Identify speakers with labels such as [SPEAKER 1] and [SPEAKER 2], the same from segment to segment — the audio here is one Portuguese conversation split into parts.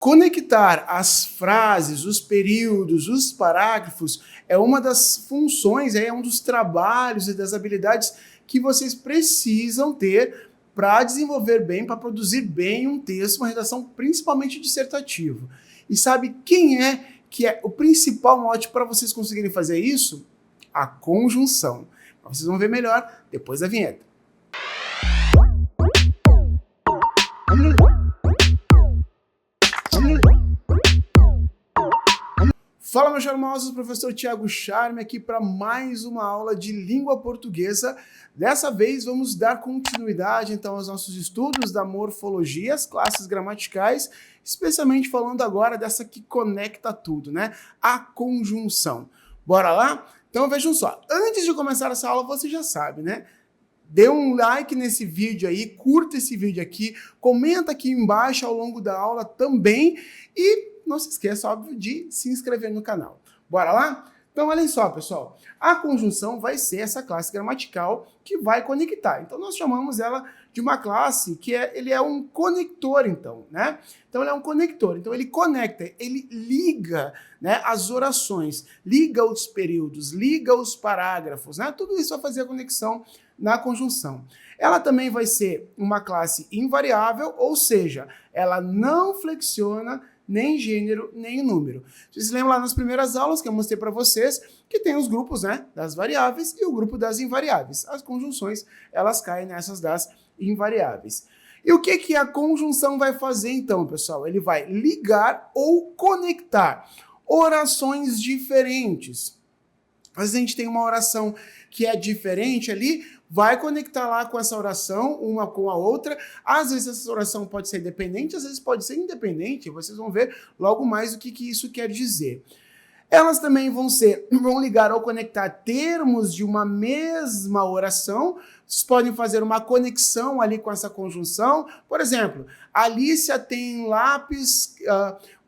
[SPEAKER 1] Conectar as frases, os períodos, os parágrafos é uma das funções, é um dos trabalhos e das habilidades que vocês precisam ter para desenvolver bem, para produzir bem um texto, uma redação principalmente dissertativo. E sabe quem é que é o principal mote para vocês conseguirem fazer isso? A conjunção. Vocês vão ver melhor depois da vinheta. Fala, meus charmosos, professor Thiago Charme aqui para mais uma aula de língua portuguesa. Dessa vez vamos dar continuidade então aos nossos estudos da morfologia, as classes gramaticais, especialmente falando agora dessa que conecta tudo, né? A conjunção. Bora lá? Então vejam só, antes de começar essa aula você já sabe, né? Dê um like nesse vídeo aí, curta esse vídeo aqui, comenta aqui embaixo ao longo da aula também e não se esqueça, óbvio, de se inscrever no canal. Bora lá? Então, olhem só, pessoal. A conjunção vai ser essa classe gramatical que vai conectar. Então, nós chamamos ela de uma classe que ele é um conector, então, né? Então, ele é um conector. Então, ele conecta, ele liga, né, as orações, liga os períodos, liga os parágrafos, né? Tudo isso vai fazer a conexão na conjunção. Ela também vai ser uma classe invariável, ou seja, ela não flexiona nem gênero, nem número. Vocês lembram lá nas primeiras aulas que eu mostrei para vocês que tem os grupos, né, das variáveis e o grupo das invariáveis. As conjunções, elas caem nessas das invariáveis. E o que a conjunção vai fazer então, pessoal? Ele vai ligar ou conectar orações diferentes. Às vezes a gente tem uma oração que é diferente ali, vai conectar lá com essa oração, uma com a outra. Às vezes essa oração pode ser dependente, às vezes pode ser independente. Vocês vão ver logo mais o que isso quer dizer. Elas também vão ligar ou conectar termos de uma mesma oração. Vocês podem fazer uma conexão ali com essa conjunção. Por exemplo, Alicia tem lápis,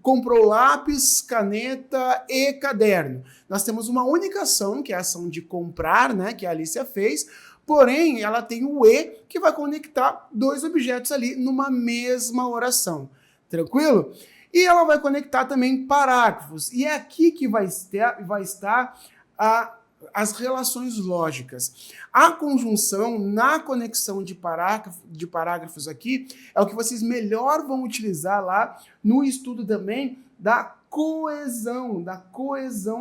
[SPEAKER 1] comprou lápis, caneta e caderno. Nós temos uma única ação, que é a ação de comprar, né, que a Alicia fez, porém ela tem o E, que vai conectar dois objetos ali numa mesma oração. Tranquilo? E ela vai conectar também parágrafos. E é aqui que vai estar as relações lógicas. A conjunção na conexão de parágrafos aqui é o que vocês melhor vão utilizar lá no estudo também da coesão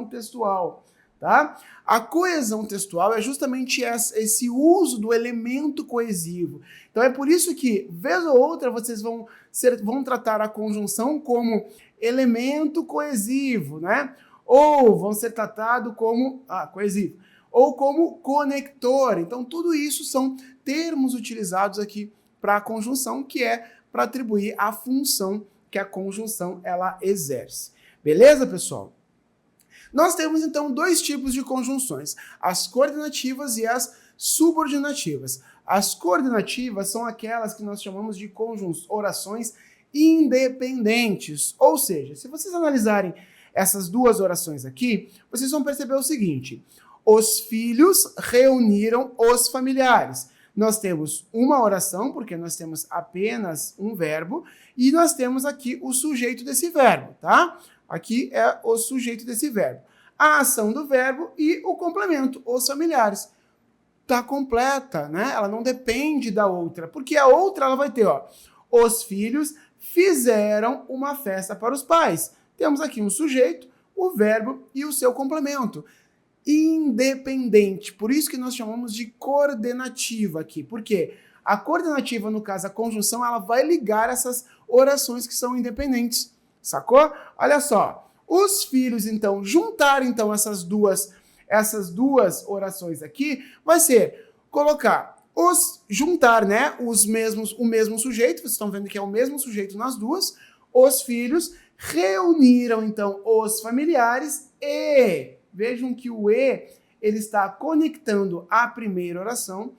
[SPEAKER 1] textual. Tá? A coesão textual é justamente esse uso do elemento coesivo. Então é por isso que, vez ou outra, vocês vão tratar a conjunção como elemento coesivo, né? Ou vão ser tratados como coesivo, ou como conector. Então tudo isso são termos utilizados aqui para a conjunção, que é para atribuir a função que a conjunção ela exerce. Beleza, pessoal? Nós temos, então, dois tipos de conjunções, as coordenativas e as subordinativas. As coordenativas são aquelas que nós chamamos de orações independentes. Ou seja, se vocês analisarem essas duas orações aqui, vocês vão perceber o seguinte: os filhos reuniram os familiares. Nós temos uma oração, porque nós temos apenas um verbo, e nós temos aqui o sujeito desse verbo, tá? Aqui é o sujeito desse verbo. A ação do verbo e o complemento, os familiares. Tá completa, né? Ela não depende da outra, porque a outra ela vai ter, ó, os filhos fizeram uma festa para os pais. Temos aqui um sujeito, o verbo e o seu complemento. Independente, por isso que nós chamamos de coordenativa aqui. Por quê? A coordenativa, no caso, a conjunção, ela vai ligar essas orações que são independentes. Sacou? Olha só, os filhos, então, juntar então essas duas orações aqui, vai ser colocar juntar, né, o mesmo sujeito, vocês estão vendo que é o mesmo sujeito nas duas, os filhos reuniram, então, os familiares e, vejam que o E, ele está conectando a primeira oração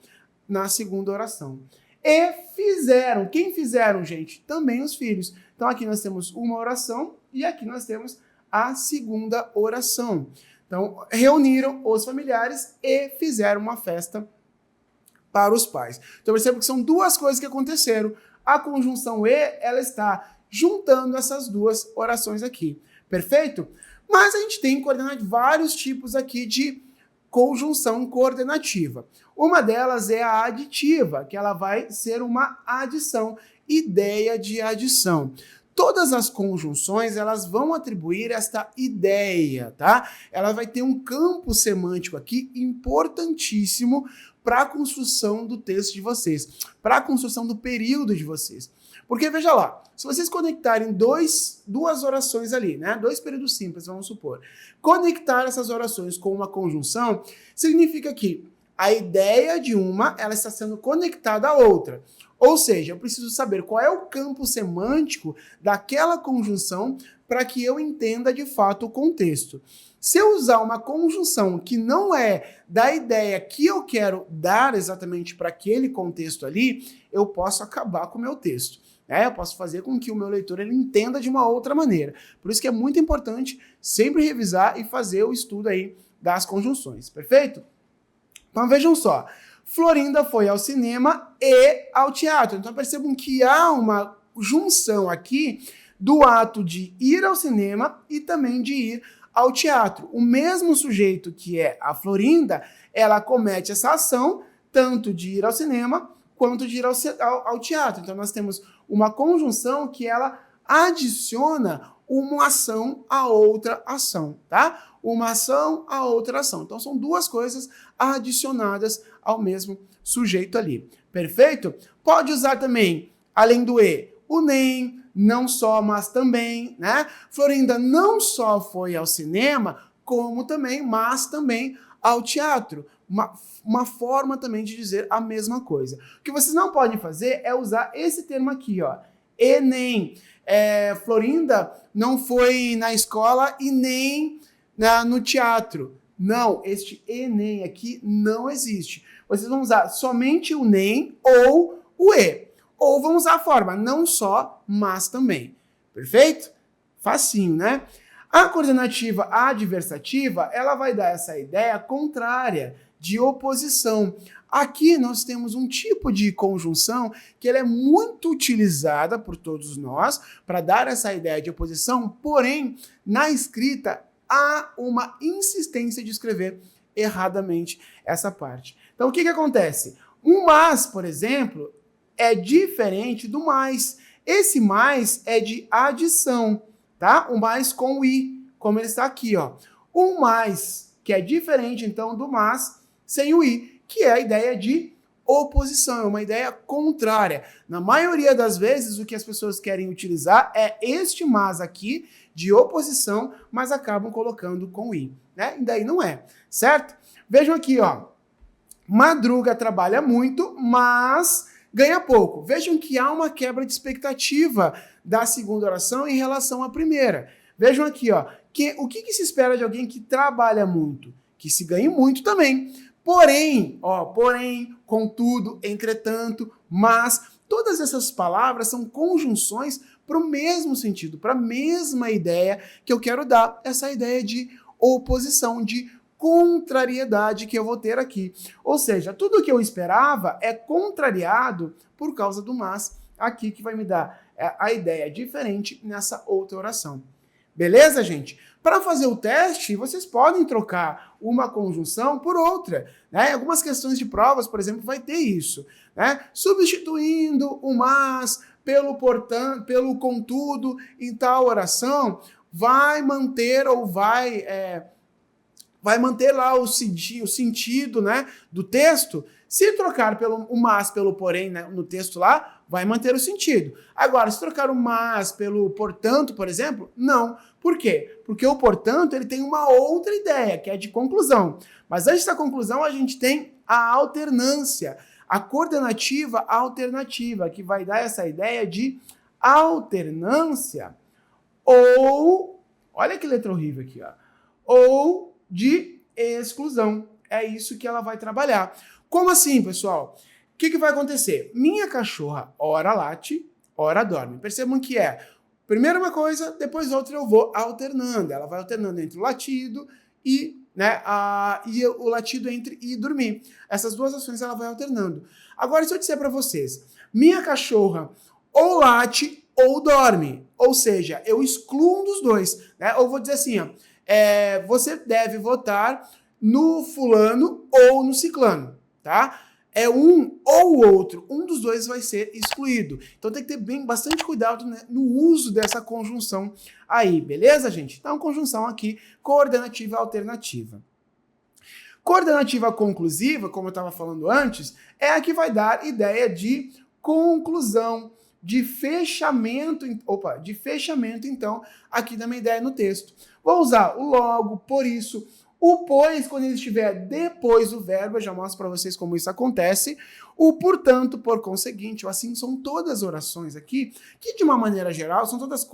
[SPEAKER 1] na segunda oração. E fizeram. Quem fizeram, gente? Também os filhos. Então, aqui nós temos uma oração e aqui nós temos a segunda oração. Então, reuniram os familiares e fizeram uma festa para os pais. Então, perceba que são duas coisas que aconteceram. A conjunção E, ela está juntando essas duas orações aqui. Perfeito? Mas a gente tem vários tipos aqui de conjunção coordenativa. Uma delas é a aditiva, que ela vai ser uma adição, ideia de adição. Todas as conjunções, elas vão atribuir esta ideia, tá? Ela vai ter um campo semântico aqui importantíssimo para a construção do texto de vocês, para a construção do período de vocês. Porque, veja lá, se vocês conectarem duas orações ali, né? Dois períodos simples, vamos supor. Conectar essas orações com uma conjunção significa que a ideia de uma, ela está sendo conectada à outra. Ou seja, eu preciso saber qual é o campo semântico daquela conjunção para que eu entenda de fato o contexto. Se eu usar uma conjunção que não é da ideia que eu quero dar exatamente para aquele contexto ali, eu posso acabar com o meu texto. Eu posso fazer com que o meu leitor ele entenda de uma outra maneira. Por isso que é muito importante sempre revisar e fazer o estudo aí das conjunções. Perfeito? Então vejam só. Florinda foi ao cinema e ao teatro. Então percebam que há uma junção aqui do ato de ir ao cinema e também de ir ao teatro. O mesmo sujeito que é a Florinda, ela comete essa ação tanto de ir ao cinema quanto de ir ao teatro. Então nós temos uma conjunção que ela adiciona uma ação a outra ação, tá? Uma ação a outra ação. Então são duas coisas adicionadas ao mesmo sujeito ali. Perfeito? Pode usar também, além do e, o nem, não só, mas também, né? Florinda não só foi ao cinema, como também, mas também ao teatro. Uma forma também de dizer a mesma coisa. O que vocês não podem fazer é usar esse termo aqui, ó, e nem. Florinda não foi na escola e nem no teatro. Não, este e nem aqui não existe. Vocês vão usar somente o nem ou o e. Ou vão usar a forma não só, mas também. Perfeito? Facinho, né? A coordenativa adversativa, ela vai dar essa ideia contrária, de oposição. Aqui nós temos um tipo de conjunção que ela é muito utilizada por todos nós para dar essa ideia de oposição, porém, na escrita, há uma insistência de escrever erradamente essa parte. Então, o que acontece? Um mas, por exemplo, é diferente do mais. Esse mais é de adição, tá? O mais com o i, como ele está aqui, ó. O mais, que é diferente, então, do mas sem o i, que é a ideia de oposição, é uma ideia contrária. Na maioria das vezes, o que as pessoas querem utilizar é este mas aqui, de oposição, mas acabam colocando com i, né? E daí não é, certo? Vejam aqui, ó. Madruga trabalha muito, mas ganha pouco. Vejam que há uma quebra de expectativa da segunda oração em relação à primeira. Vejam aqui, ó. O que se espera de alguém que trabalha muito? Que se ganhe muito também. Porém, contudo, entretanto, mas, todas essas palavras são conjunções para o mesmo sentido, para a mesma ideia que eu quero dar, essa ideia de oposição, de contrariedade que eu vou ter aqui. Ou seja, tudo o que eu esperava é contrariado por causa do mas aqui, que vai me dar a ideia diferente nessa outra oração. Beleza, gente? Para fazer o teste, vocês podem trocar uma conjunção por outra, né? Algumas questões de provas, por exemplo, vai ter isso, né? Substituindo o mas pelo portanto, pelo contudo em tal oração, vai manter ou vai manter lá o sentido, né, do texto. Se trocar o mas pelo porém, né, no texto lá, vai manter o sentido. Agora, se trocar o mas pelo portanto, por exemplo, não. Por quê? Porque o portanto ele tem uma outra ideia, que é de conclusão. Mas antes da conclusão, a gente tem a alternância, a coordenativa alternativa, que vai dar essa ideia de alternância ou, olha que letra horrível aqui, ó, ou de exclusão. É isso que ela vai trabalhar. Como assim, pessoal? O que vai acontecer? Minha cachorra ora late, ora dorme. Percebam que primeiro uma coisa, depois outra eu vou alternando. Ela vai alternando entre o latido e, o latido entre ir e dormir. Essas duas ações ela vai alternando. Agora, se eu disser para vocês, minha cachorra ou late ou dorme. Ou seja, eu excluo um dos dois, né? Ou vou dizer assim, ó, você deve votar no fulano ou no ciclano, tá? É um ou o outro, um dos dois vai ser excluído. Então tem que ter bastante cuidado, né, no uso dessa conjunção aí, beleza, gente? Então, conjunção aqui, coordenativa alternativa. Coordenativa conclusiva, como eu estava falando antes, é a que vai dar ideia de conclusão, de fechamento, então, aqui da minha ideia no texto. Vou usar o logo, por isso, o pois, quando ele estiver depois do verbo, eu já mostro para vocês como isso acontece. O portanto, por conseguinte, o assim, são todas as orações aqui, que de uma maneira geral, são todas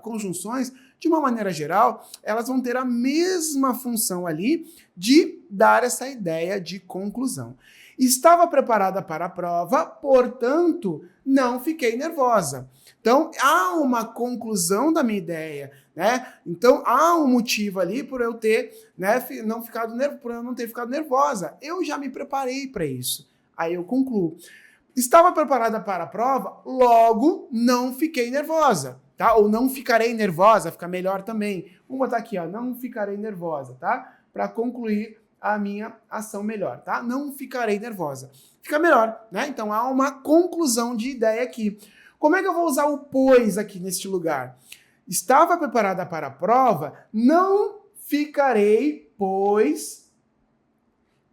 [SPEAKER 1] conjunções, de uma maneira geral, elas vão ter a mesma função ali de dar essa ideia de conclusão. Estava preparada para a prova, portanto, não fiquei nervosa. Então, há uma conclusão da minha ideia, né? Então, há um motivo ali por eu ter, né, por eu não ter ficado nervosa. Eu já me preparei para isso. Aí eu concluo. Estava preparada para a prova, logo não fiquei nervosa, tá? Ou não ficarei nervosa, fica melhor também. Vamos botar aqui, ó, não ficarei nervosa, tá? Para concluir a minha ação melhor, tá? Não ficarei nervosa. Fica melhor, né? Então há uma conclusão de ideia aqui. Como é que eu vou usar o pois aqui neste lugar? Estava preparada para a prova, não ficarei, pois,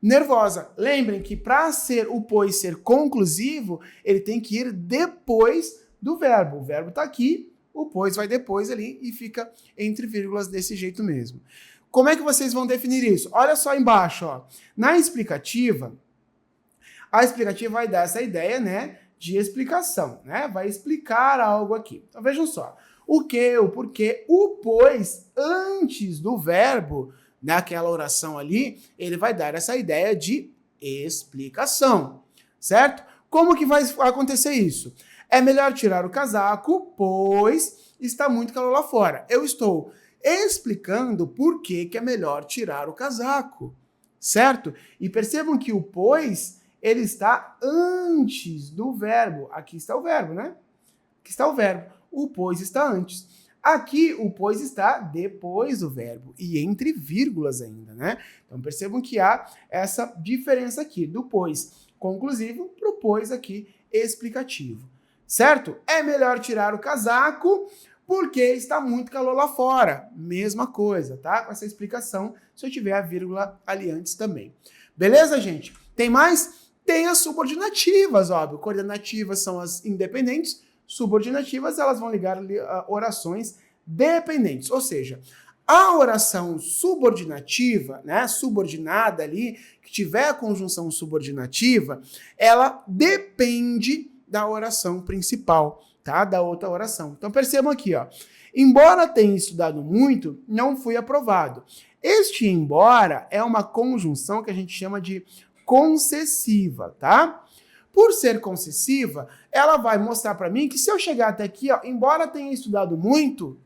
[SPEAKER 1] nervosa. Lembrem que para ser o pois ser conclusivo, ele tem que ir depois do verbo. O verbo está aqui, o pois vai depois ali e fica entre vírgulas desse jeito mesmo. Como é que vocês vão definir isso? Olha só embaixo, ó. Na explicativa, a explicativa vai dar essa ideia, né, de explicação, né? Vai explicar algo aqui. Então vejam só. O que, o porquê, o pois antes do verbo, naquela oração ali, ele vai dar essa ideia de explicação, certo? Como que vai acontecer isso? É melhor tirar o casaco, pois está muito calor lá fora. Eu estou explicando por que é melhor tirar o casaco, certo? E percebam que o pois, ele está antes do verbo. Aqui está o verbo, né? Aqui está o verbo. O pois está antes. Aqui, o pois está depois do verbo e entre vírgulas ainda, né? Então, percebam que há essa diferença aqui, do pois conclusivo para o pois aqui explicativo, certo? É melhor tirar o casaco porque está muito calor lá fora. Mesma coisa, tá? Com essa explicação, se eu tiver a vírgula ali antes também. Beleza, gente? Tem mais? Tem as subordinativas, óbvio. Coordenativas são as independentes, subordinativas, elas vão ligar orações dependentes. Ou seja, a oração subordinativa, né, subordinada ali, que tiver a conjunção subordinativa, ela depende da oração principal, tá? Da outra oração. Então percebam aqui, ó. Embora tenha estudado muito, não fui aprovado. Este embora é uma conjunção que a gente chama de concessiva, tá? Por ser concessiva, ela vai mostrar para mim que se eu chegar até aqui, ó, embora tenha estudado muito,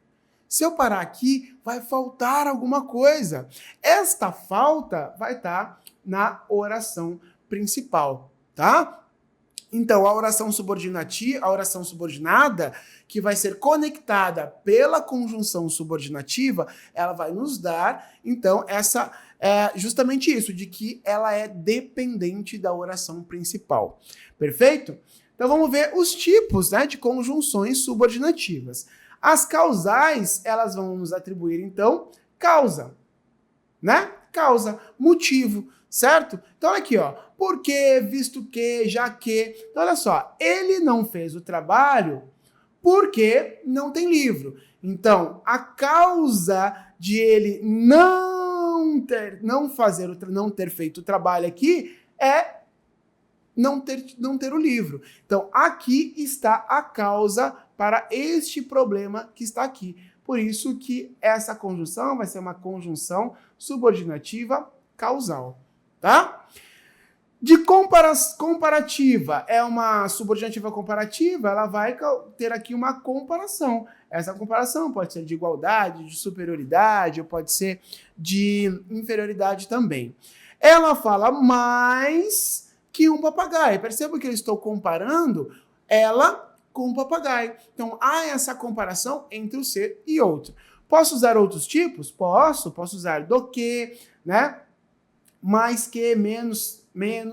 [SPEAKER 1] se eu parar aqui, vai faltar alguma coisa. Esta falta vai estar na oração principal, tá? Então, a oração subordinada, que vai ser conectada pela conjunção subordinativa, ela vai nos dar, então, justamente isso, de que ela é dependente da oração principal. Perfeito? Então, vamos ver os tipos, né, de conjunções subordinativas. As causais, elas vão nos atribuir, então, causa, né? Causa, motivo, certo? Então, olha aqui, ó. Porque, visto que, já que. Então, olha só. Ele não fez o trabalho porque não tem livro. Então, a causa de ele não ter feito o trabalho aqui é não ter o livro. Então, aqui está a causa para este problema que está aqui. Por isso que essa conjunção vai ser uma conjunção subordinativa causal, tá? De comparativa, é uma subordinativa comparativa, ela vai ter aqui uma comparação. Essa comparação pode ser de igualdade, de superioridade, ou pode ser de inferioridade também. Ela fala mais que um papagaio. Perceba que eu estou comparando ela com o papagaio. Então, há essa comparação entre o ser e outro. Posso usar outros tipos? Posso usar do que, né? Mais que, menos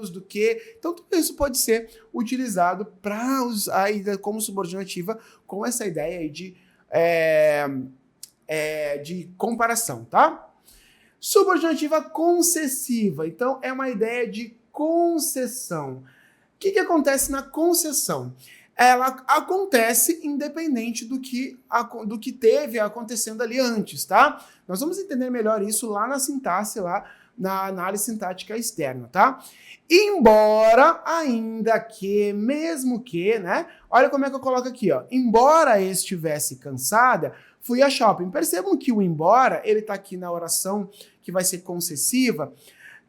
[SPEAKER 1] do que. Então, tudo isso pode ser utilizado para usar como subordinativa com essa ideia aí de comparação, tá? Subordinativa concessiva. Então, é uma ideia de concessão. O que acontece na concessão? Ela acontece independente do que teve acontecendo ali antes, tá? Nós vamos entender melhor isso lá na sintaxe, lá na análise sintática externa, tá? Embora, ainda que, mesmo que, né? Olha como é que eu coloco aqui, ó. Embora estivesse cansada, fui a shopping. Percebam que o embora, ele tá aqui na oração que vai ser concessiva,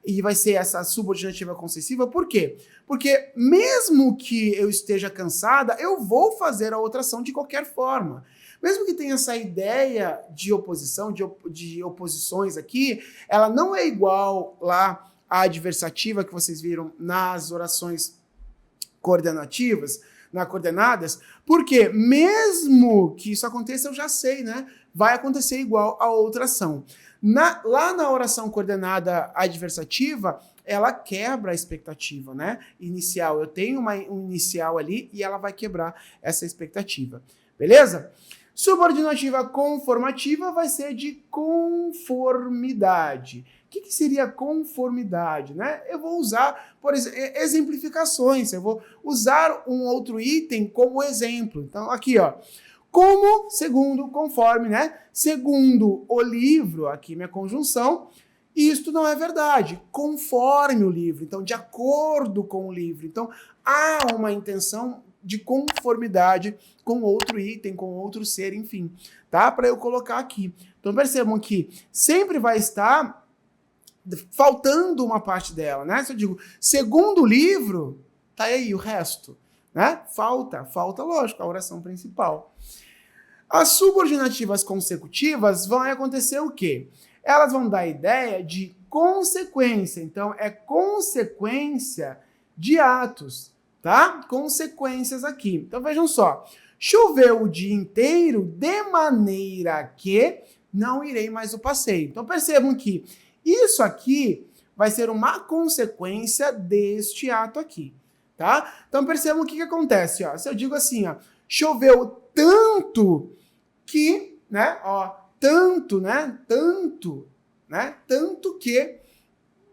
[SPEAKER 1] e vai ser essa subordinativa concessiva, por quê? Porque mesmo que eu esteja cansada, eu vou fazer a outra ação de qualquer forma. Mesmo que tenha essa ideia de oposição, de oposições aqui, ela não é igual lá à adversativa que vocês viram nas orações coordenativas, coordenadas, porque mesmo que isso aconteça, eu já sei, né? Vai acontecer igual a outra ação. Lá na oração coordenada adversativa, ela quebra a expectativa, né? Inicial. Eu tenho um inicial ali e ela vai quebrar essa expectativa. Beleza? Subordinativa conformativa vai ser de conformidade. O que seria conformidade, né? Eu vou usar, por exemplo, exemplificações. Eu vou usar um outro item como exemplo. Então, aqui, ó. Como, segundo, conforme, né? Segundo o livro, aqui minha conjunção, isto não é verdade. Conforme o livro, então, de acordo com o livro. Então, há uma intenção de conformidade com outro item, com outro ser, enfim, tá? Para eu colocar aqui. Então, percebam que sempre vai estar faltando uma parte dela, né? Se eu digo, segundo o livro, tá aí o resto, né? Falta, lógico, a oração principal. As subordinativas consecutivas vão acontecer o quê? Elas vão dar a ideia de consequência. Então, é consequência de atos, tá? Consequências aqui. Então, vejam só. Choveu o dia inteiro de maneira que não irei mais ao passeio. Então, percebam que isso aqui vai ser uma consequência deste ato aqui, tá? Então, percebam o que acontece, ó. Se eu digo assim, ó, choveu tanto que, né, ó, tanto que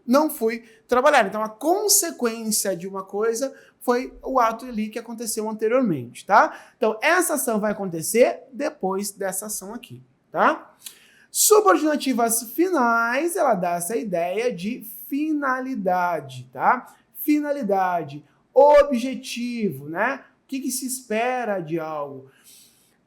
[SPEAKER 1] não fui trabalhar. Então, a consequência de uma coisa foi o ato ali que aconteceu anteriormente, tá? Então, essa ação vai acontecer depois dessa ação aqui, tá? Subordinativas finais, ela dá essa ideia de finalidade, tá? Finalidade, objetivo, né? O que se espera de algo?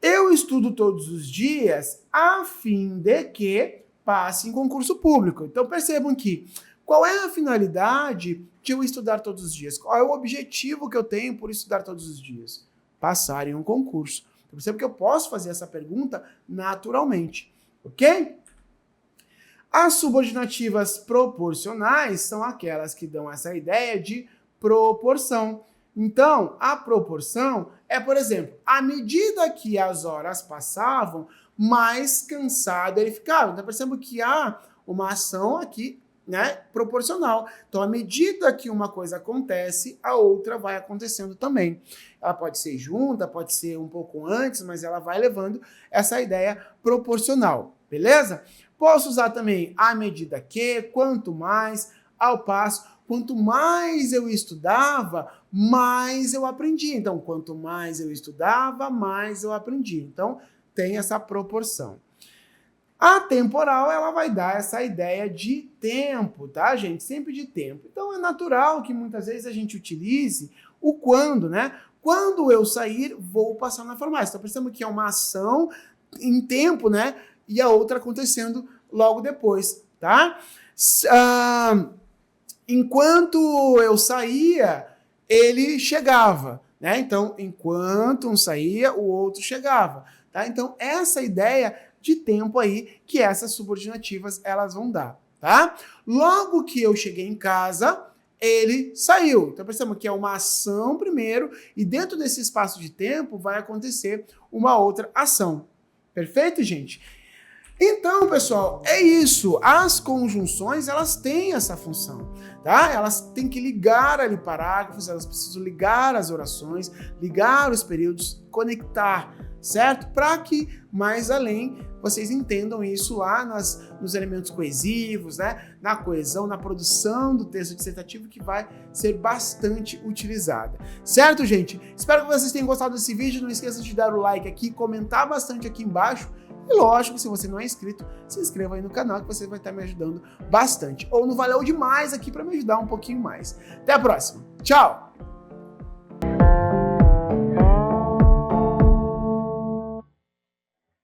[SPEAKER 1] Eu estudo todos os dias a fim de que passe em concurso público. Então, percebam que qual é a finalidade de eu estudar todos os dias? Qual é o objetivo que eu tenho por estudar todos os dias? Passar em um concurso. Então, percebam que eu posso fazer essa pergunta naturalmente, ok? As subordinativas proporcionais são aquelas que dão essa ideia de proporção. Então, a proporção é, por exemplo, à medida que as horas passavam, mais cansado ele ficava. Então, percebam que há uma ação aqui, né, proporcional. Então, à medida que uma coisa acontece, a outra vai acontecendo também. Ela pode ser junta, pode ser um pouco antes, mas ela vai levando essa ideia proporcional, beleza? Posso usar também à medida que, quanto mais, ao passo. Quanto mais eu estudava, mais eu aprendi. Então, quanto mais eu estudava, mais eu aprendi. Então, tem essa proporção. A temporal, ela vai dar essa ideia de tempo, tá, gente? Sempre de tempo. Então, é natural que muitas vezes a gente utilize o quando, né? Quando eu sair, vou passar na farmácia. Então, pensamos que é uma ação em tempo, né? E a outra acontecendo logo depois, tá? Enquanto eu saía, ele chegava, né? Então, enquanto um saía, o outro chegava, tá? Então, essa ideia de tempo aí que essas subordinativas elas vão dar, tá? Logo que eu cheguei em casa, ele saiu. Então percebam que é uma ação primeiro e dentro desse espaço de tempo vai acontecer uma outra ação. Perfeito, gente? Então, pessoal, é isso. As conjunções, elas têm essa função, tá? Elas têm que ligar ali parágrafos, elas precisam ligar as orações, ligar os períodos, conectar, certo? Para que mais além vocês entendam isso lá nos elementos coesivos, né? Na coesão, na produção do texto dissertativo, que vai ser bastante utilizada. Certo, gente? Espero que vocês tenham gostado desse vídeo. Não esqueça de dar o like aqui, comentar bastante aqui embaixo. E lógico, se você não é inscrito, se inscreva aí no canal que você vai estar me ajudando bastante. Ou no Valeu Demais aqui para me ajudar um pouquinho mais. Até a próxima. Tchau!